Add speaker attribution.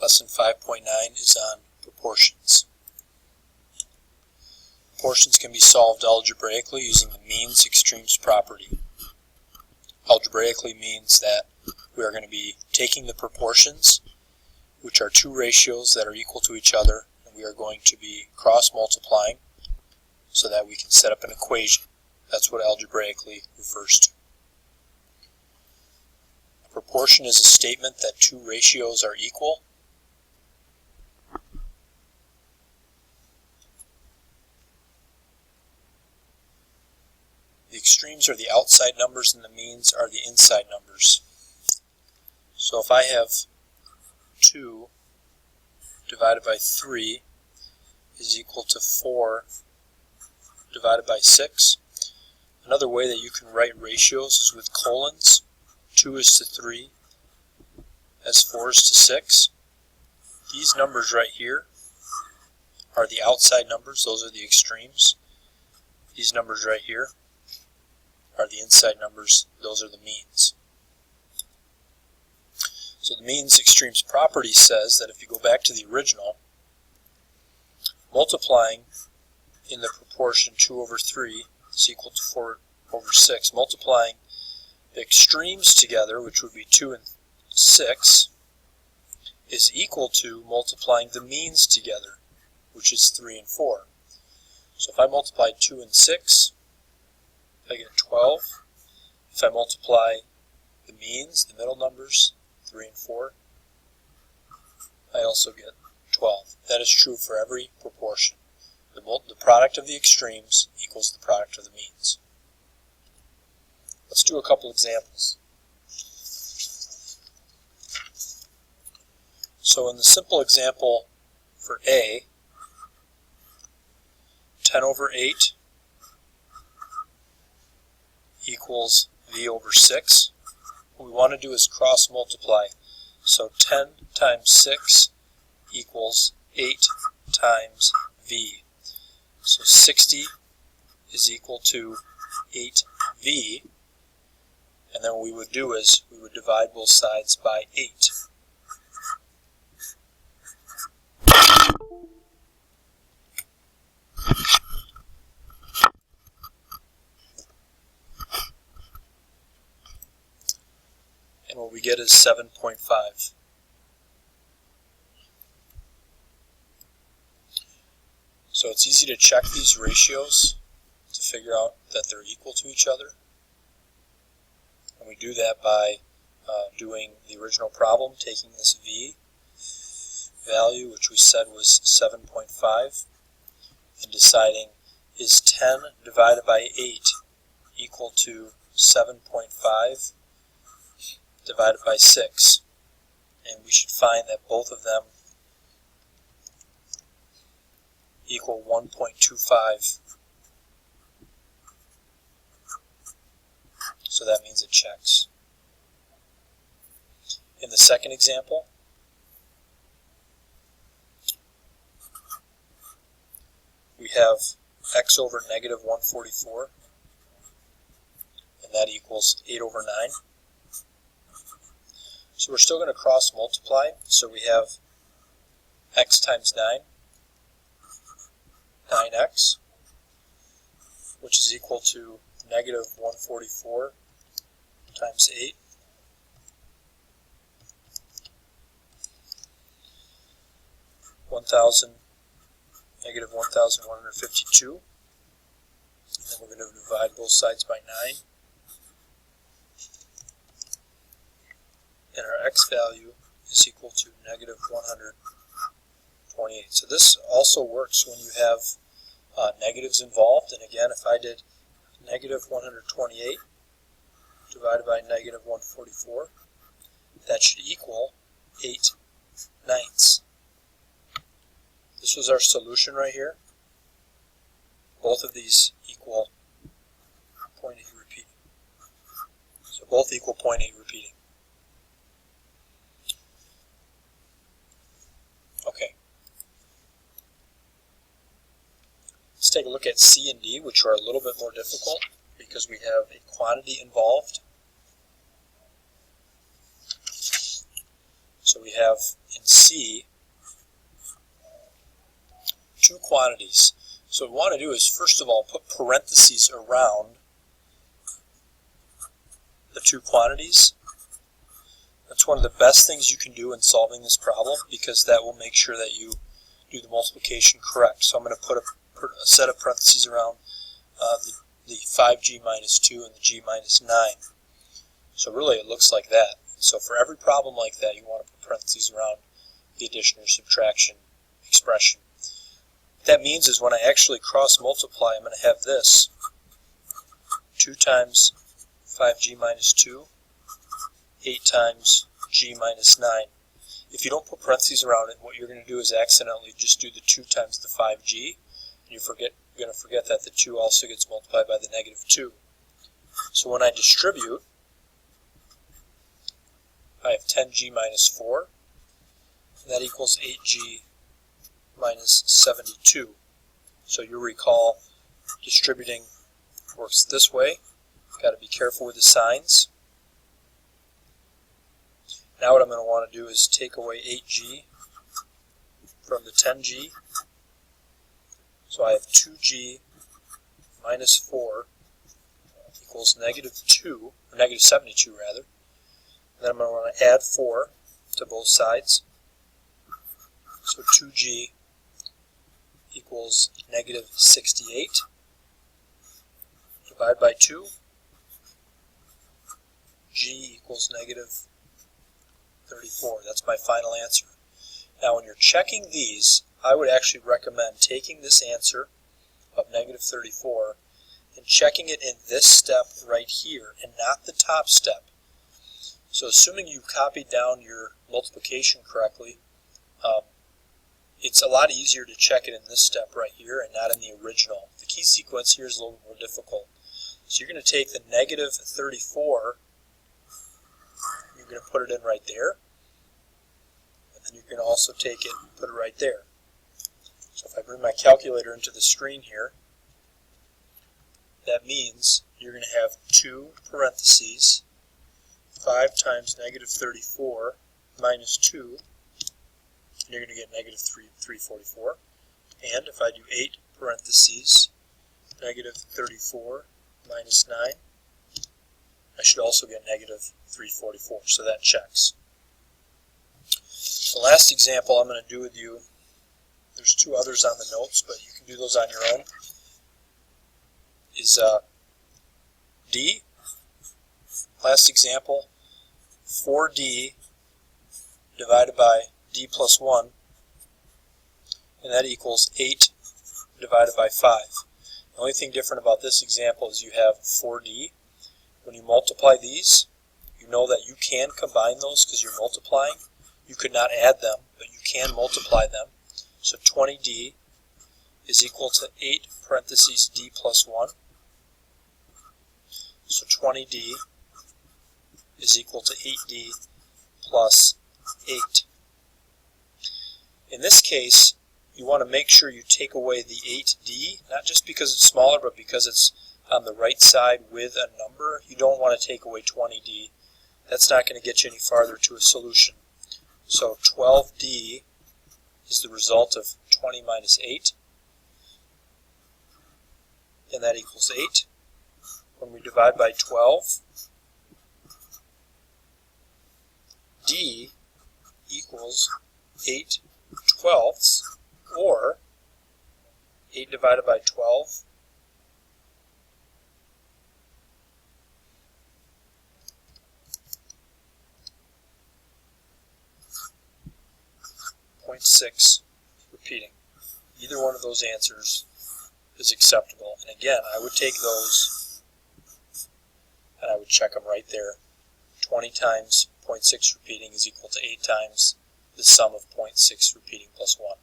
Speaker 1: Lesson 5.9 is on proportions. Proportions can be solved algebraically using the means extremes property. Algebraically means that we are going to be taking the proportions, which are two ratios that are equal to each other, and we are going to be cross-multiplying so that we can set up an equation. That's what algebraically refers to. A proportion is a statement that two ratios are equal. The extremes are the outside numbers and the means are the inside numbers. So if I have 2 divided by 3 is equal to 4 divided by 6. Another way that you can write ratios is with colons. 2 is to 3 as 4 is to 6. These numbers right here are the outside numbers, those are the extremes. These numbers right here are the inside numbers, those are the means. So the means extremes property says that if you go back to the original, multiplying in the proportion 2 over 3 is equal to 4 over 6. Multiplying the extremes together, which would be 2 and 6, is equal to multiplying the means together, which is 3 and 4. So if I multiply 2 and 6, I get 12. If I multiply the means, the middle numbers, 3 and 4, I also get 12. That is true for every proportion. The product of the extremes equals the product of the means. Let's do a couple examples. So in the simple example for A, 10 over 8 equals V over 6. What we want to do is cross multiply. So 10 times 6 equals 8 times V. So 60 is equal to 8V. And then what we would do is we would divide both sides by 8. And what we get is 7.5. So it's easy to check these ratios to figure out that they're equal to each other. And we do that by doing the original problem, taking this V value, which we said was 7.5, and deciding is 10 divided by 8 equal to 7.5 divided by 6. And we should find that both of them equal 1.25. So that means it checks. In the second example, we have x over negative 144, and that equals 8 over 9. So we're still going to cross multiply, so we have x times 9, 9x, which is equal to negative 144 times 8. Negative 1,152. And then we're going to divide both sides by 9. And our x value is equal to negative 128. So this also works when you have negatives involved. And again, if I did negative 128 divided by negative 144, that should equal 8/9. This was our solution right here. Both of these equal 0.8 repeating. So both equal 0.8 repeating. Okay. Let's take a look at C and D, which are a little bit more difficult because we have a quantity involved. So we we have in C two quantities. So what we want to do is, first of all, put parentheses around the two quantities. That's one of the best things you can do in solving this problem, because that will make sure that you do the multiplication correct. So I'm going to put a set of parentheses around the 5g minus 2 and the g minus 9. So really it looks like that. So for every problem like that, you want to put parentheses around the addition or subtraction expression. What that means is when I actually cross multiply, I'm going to have this 2 times 5g minus 2, 8 times g minus 9. If you don't put parentheses around it, what you're going to do is accidentally just do the 2 times the 5g, and you're going to forget that the 2 also gets multiplied by the negative 2. So when I distribute, I have 10g minus 4, and that equals 8g minus 72. So you'll recall distributing works this way. Got to be careful with the signs. Now what I'm going to want to do is take away 8g from the 10g. So I have 2g minus 4 equals negative 2, or negative 72 rather. And then I'm going to want to add 4 to both sides. So 2g equals negative 68. Divide by 2. G equals negative 34. That's my final answer. Now when you're checking these, I would actually recommend taking this answer of negative 34 and checking it in this step right here and not the top step. So assuming you copied down your multiplication correctly, it's a lot easier to check it in this step right here and not in the original. The key sequence here is a little more difficult. So you're going to take the negative 34, you're going to put it in right there, and then you're going to also take it and put it right there. So if I bring my calculator into the screen here, that means you're going to have 2 parentheses, 5 times negative 34 minus 2, and you're going to get negative 344. And if I do 8 parentheses, negative 34 minus 9, I should also get negative 344, so that checks. The last example I'm going to do with you, there's 2 others on the notes, but you can do those on your own, is D. Last example, 4D divided by D plus 1, and that equals 8 divided by 5. The only thing different about this example is you have 4D. When you multiply these, you know that you can combine those because you're multiplying. You could not add them, but you can multiply them. So 20D is equal to 8 parentheses D plus 1. So 20D is equal to 8D plus 8. In this case, you want to make sure you take away the 8D, not just because it's smaller, but because it's on the right side with a number. You don't want to take away 20D. That's not going to get you any farther to a solution. So 12D is the result of 20 minus 8, and that equals 8. When we divide by 12, D equals 8 twelfths, or 8 divided by 12 0.6 repeating. Either one of those answers is acceptable. And again, I would take those and I would check them right there. 20 times 0.6 repeating is equal to 8 times the sum of 0.6 repeating plus 1.